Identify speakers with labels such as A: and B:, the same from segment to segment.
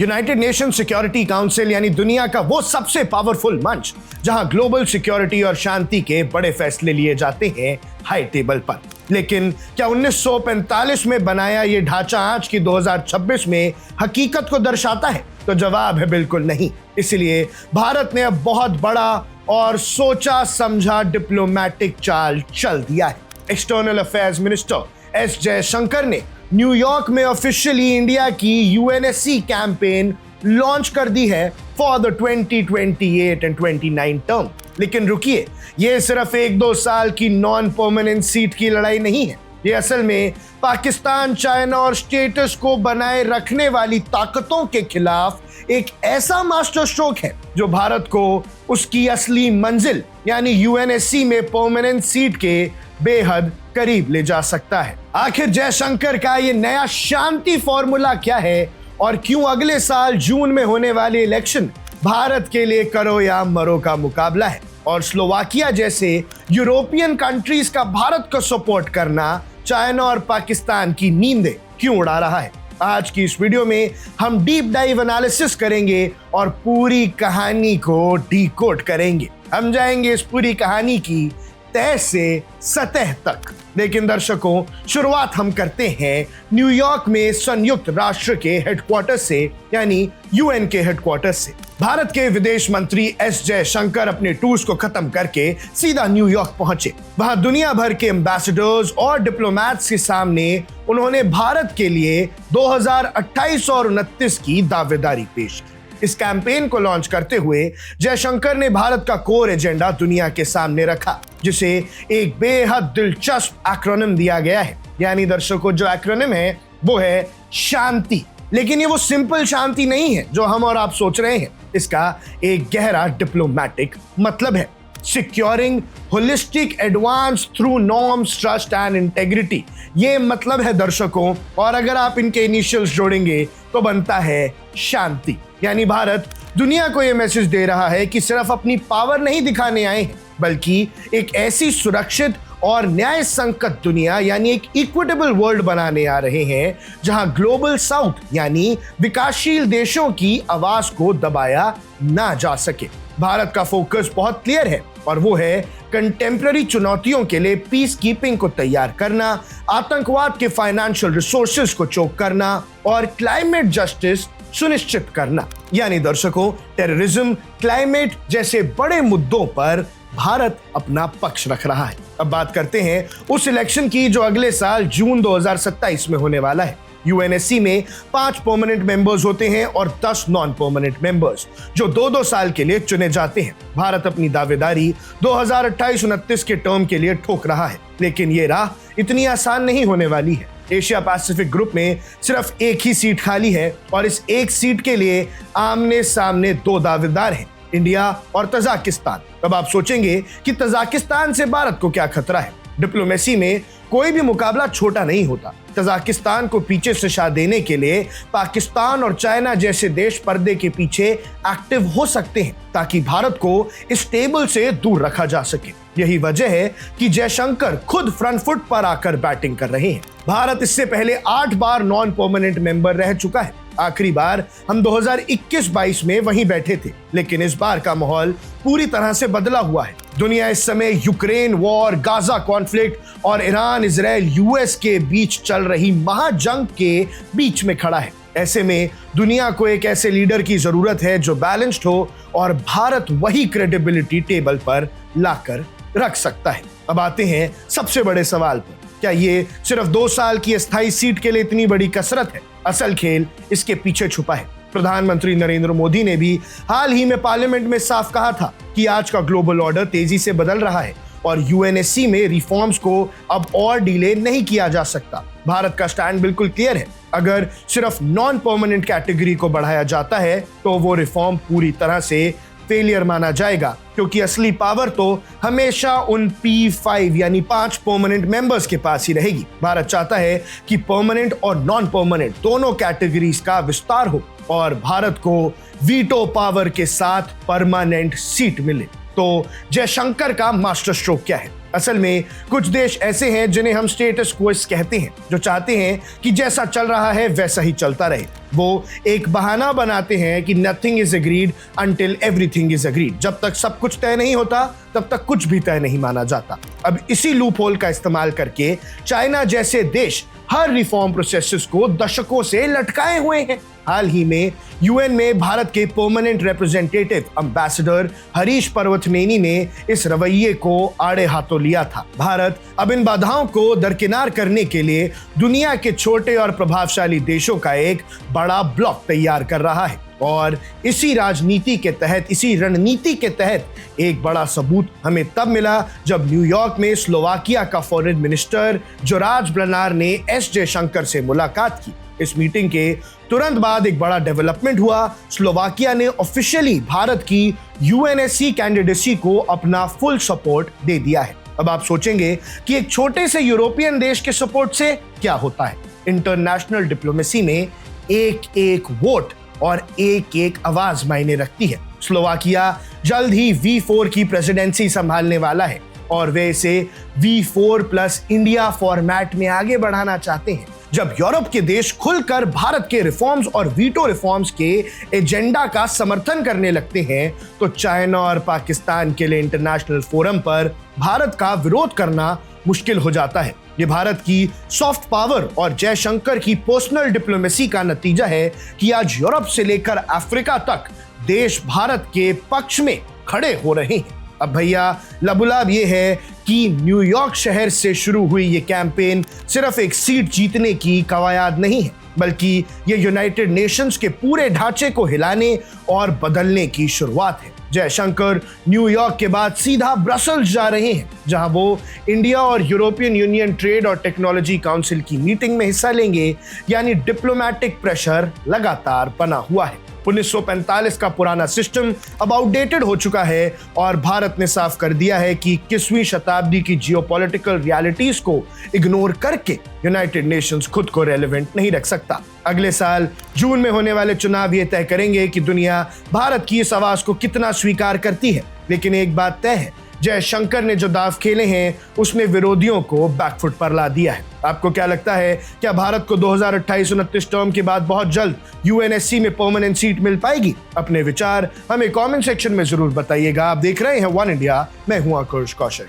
A: United nation security council यानी दुनिया का वो सबसे पावरफुल मंच जहां ग्लोबल सिक्योरिटी और शांति के बड़े फैसले लिए जाते हैं हाई टेबल पर। लेकिन क्या 1945 में बनाया ये ढांचा आज की 2026 में हकीकत को दर्शाता है? तो जवाब है बिल्कुल नहीं। इसलिए भारत ने अब बहुत बड़ा और सोचा समझा डिप्लोमेटिक चाल चल दिया है। External affairs minister S Jaishankar ने न्यूयॉर्क में ऑफिशियली इंडिया की यूएनएससी कैंपेन लॉन्च कर दी है फॉर द 2028 एंड 29 टर्म। लेकिन रुकिए, ये सिर्फ 1-2 साल की नॉन परमानेंट सीट की लड़ाई नहीं है। ये असल में पाकिस्तान, चाइना और स्टेटस को बनाए रखने वाली ताकतों के खिलाफ एक ऐसा मास्टर स्ट्रोक है जो भारत को उसकी असली मंजिल यानी यूएनएससी में परमानेंट सीट के बेहद करीब ले जा सकता है। आखिर जयशंकर का ये नया शांति फॉर्मूला क्या है और क्यों अगले साल जून में होने वाले इलेक्शन भारत के लिए करो या मरो का मुकाबला है और स्लोवाकिया जैसे यूरोपियन कंट्रीज का भारत को सपोर्ट करना चाइना और पाकिस्तान की नींदें क्यों उड़ा रहा है? आज की इस वीडियो में हम डीप डाइव एनालिसिस करेंगे और पूरी कहानी को डीकोड करेंगे। हम जाएंगे इस पूरी कहानी की तह से सतह तक। लेकिन दर्शकों, शुरुआत हम करते हैं न्यूयॉर्क में संयुक्त राष्ट्र के हेडक्वार्टर से यानी यूएन के हेडक्वार्टर से। भारत के विदेश मंत्री एस जयशंकर अपने टूर्स को खत्म करके सीधा न्यूयॉर्क पहुंचे। वहां दुनिया भर के एम्बेसडर्स और डिप्लोमैट्स के सामने उन्होंने भारत के लिए 2028 और 29 की दावेदारी पेश की। इस कैंपेन को लॉन्च करते हुए जयशंकर ने भारत का कोर एजेंडा दुनिया के सामने रखा, जिसे एक बेहद दिलचस्प एक्रोनिम दिया गया है। यानी दर्शकों, जो एक्रोनिम है वो है शांति। लेकिन ये वो सिंपल शांति नहीं है जो हम और आप सोच रहे हैं। इसका एक गहरा डिप्लोमैटिक मतलब है। Securing holistic advance through norms, trust and integrity, ये मतलब है दर्शकों। और अगर आप इनके इनिशियल्स जोड़ेंगे तो बनता है शांति। यानी भारत दुनिया को यह मैसेज दे रहा है कि सिर्फ अपनी पावर नहीं दिखाने आए हैं, बल्कि एक ऐसी सुरक्षित और न्याय संगत दुनिया यानी एक इक्विटेबल वर्ल्ड बनाने आ रहे हैं जहां ग्लोबल साउथ यानी विकासशील देशों की आवाज को दबाया ना जा सके। भारत का फोकस बहुत क्लियर है और वो है कंटेम्पररी चुनौतियों के लिए पीस कीपिंग को तैयार करना, आतंकवाद के फाइनेंशियल रिसोर्सेज को चोक करना और क्लाइमेट जस्टिस सुनिश्चित करना। यानी दर्शकों, टेररिज्म, क्लाइमेट जैसे बड़े मुद्दों पर भारत अपना पक्ष रख रहा है। अब बात करते हैं उस इलेक्शन की जो अगले साल जून 2027 में होने वाला है। यूएनएससी में 5 परमानेंट मेंबर्स होते हैं और 10 नॉन परमानेंट मेंबर्स जो 2-2 साल के लिए चुने जाते हैं। भारत अपनी दावेदारी 2028-29 के टर्म के लिए ठोक रहा है, लेकिन ये राह इतनी आसान नहीं होने वाली है। एशिया पैसिफिक ग्रुप में सिर्फ एक ही सीट खाली है और इस एक सीट के लिए आमने सामने 2 दावेदार हैं, इंडिया और तजाकिस्तान। अब आप सोचेंगे कि तजाकिस्तान से भारत को क्या खतरा है? डिप्लोमेसी में कोई भी मुकाबला छोटा नहीं होता। तजाकिस्तान को पीछे सजा देने के लिए पाकिस्तान और चाइना जैसे देश पर्दे के पीछे एक्टिव हो सकते हैं ताकि भारत को इस टेबल से दूर रखा जा सके। यही वजह है कि जयशंकर खुद फ्रंट फुट पर आकर बैटिंग कर रहे हैं। भारत इससे पहले 8 बार नॉन परमानेंट मेंबर रह चुका है। आखिरी बार हम 2021-22 में वहीं बैठे थे, लेकिन इस बार का माहौल पूरी तरह से बदला हुआ है। दुनिया इस समय यूक्रेन वॉर, गाजा कॉन्फ्लिक्ट और ईरान, इजराइल, यूएस के बीच चल रही महाजंग के बीच में खड़ा है। ऐसे में दुनिया को एक ऐसे लीडर की जरूरत है जो बैलेंस्ड हो और भारत वही क्रेडिबिलिटी टेबल पर लाकर रख सकता है। अब आते हैं सबसे बड़े सवाल पर, क्या ये सिर्फ 2 साल की अस्थायी सीट के लिए इतनी बड़ी कसरत है? असल खेल इसके पीछे छुपा है। प्रधानमंत्री नरेंद्र मोदी ने भी हाल ही में पार्लियामेंट में साफ कहा था कि आज का ग्लोबल ऑर्डर तेजी से बदल रहा है और यूएनएससी में रिफॉर्म्स को अब और डिले नहीं किया जा सकता। भारत का स्टैंड बिल्कुल क्लियर है। अगर सिर्फ नॉन परमानेंट कैटेगरी को बढ़ाया जाता है तो वो रिफॉर्म पूरी तरह से फेलियर माना जाएगा, क्योंकि असली पावर तो हमेशा उन P5 यानी 5 परमानेंट मेंबर्स के पास ही रहेगी। भारत चाहता है कि परमानेंट और नॉन परमानेंट दोनों कैटेगरीज का विस्तार हो और भारत को वीटो पावर के साथ परमानेंट सीट मिले। तो जयशंकर का मास्टर स्ट्रोक क्या है? असल में कुछ देश ऐसे हैं जिन्हें हम स्टेटस क्वो कहते हैं, जो चाहते हैं कि जैसा चल रहा है वैसा ही चलता रहे। वो एक बहाना बनाते हैं कि nothing is agreed until everything is agreed. जब तक सब कुछ तय नहीं होता तब तक कुछ भी तय नहीं माना जाता। अब इसी लूप होल का इस्तेमाल करके चाइना जैसे देश हर रिफॉर्म प्रोसेस को दशकों से लटकाए हुए हैं। हाल ही में यूएन में भारत के permanent representative ambassador Harish Parvathaneni ने इस रवैये को आड़े हाथों लिया था। भारत अब इन बाधाओं को दरकिनार करने के लिए दुनिया के छोटे और प्रभावशाली देशों का एक बड़ा ब्लॉक तैयार कर रहा है और इसी राजनीति के तहत, इसी रणनीति के तहत एक बड़ा सबूत हमें तब मिला जब न्यूयॉर्क में स्लोवाकिया का फॉरेन मिनिस्टर जोराज ब्रनार ने एस जयशंकर से मुलाकात की। इस मीटिंग के तुरंत बाद एक बड़ा डेवलपमेंट हुआ। स्लोवाकिया ने ऑफिशियली भारत की यूएनएससी कैंडिडेसी को अपना फुल सपोर्ट दे दिया है। अब आप सोचेंगे कि एक छोटे से यूरोपियन देश के सपोर्ट से क्या होता है। इंटरनेशनल डिप्लोमेसी में एक एक वोट और एक एक आवाज मायने रखती है। स्लोवाकिया जल्द ही V4 की प्रेसिडेंसी संभालने वाला है और वे इसे V4+ इंडिया फॉर्मेट में आगे बढ़ाना चाहते हैं। जब यूरोप के देश खुलकर भारत के रिफॉर्म्स और वीटो रिफॉर्म्स के एजेंडा का समर्थन करने लगते हैं तो चाइना और पाकिस्तान के लिए इंटरनेशनल फोरम पर भारत का विरोध करना मुश्किल हो जाता है। ये भारत की सॉफ्ट पावर और जयशंकर की पर्सनल डिप्लोमेसी का नतीजा है कि आज यूरोप से लेकर अफ्रीका तक देश भारत के पक्ष में खड़े हो रहे हैं। अब भैया लबुलाब ये है कि न्यूयॉर्क शहर से शुरू हुई ये कैंपेन सिर्फ एक सीट जीतने की कवायद नहीं है, बल्कि ये यूनाइटेड नेशंस के पूरे ढांचे को हिलाने और बदलने की शुरुआत है। जयशंकर न्यूयॉर्क के बाद सीधा ब्रसल्स जा रहे हैं, जहां वो इंडिया और यूरोपियन यूनियन ट्रेड और टेक्नोलॉजी काउंसिल की मीटिंग में हिस्सा लेंगे। यानी डिप्लोमेटिक प्रेशर लगातार बना हुआ है। 1945 का पुराना सिस्टम अब आउटडेटेड हो चुका है और भारत ने साफ कर दिया है कि 21वीं शताब्दी की जियोपॉलिटिकल रियलिटीज को इग्नोर करके यूनाइटेड नेशंस खुद को रेलेवेंट नहीं रख सकता। अगले साल जून में होने वाले चुनाव ये तय करेंगे कि दुनिया भारत की इस आवाज को कितना स्वीकार करती है। लेकिन एक बात तय है, जयशंकर ने जो दाव खेले हैं उसने विरोधियों को बैकफुट पर ला दिया है। आपको क्या लगता है, क्या भारत को 2028-29 टर्म के बाद बहुत जल्द यूएनएससी में परमानेंट सीट मिल पाएगी? अपने विचार हमें कमेंट सेक्शन में जरूर बताइएगा। आप देख रहे हैं वन इंडिया, मैं हूं आकुश Kaushik.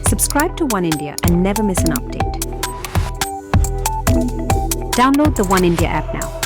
B: Subscribe to One India and never miss an update. Download the One India app now.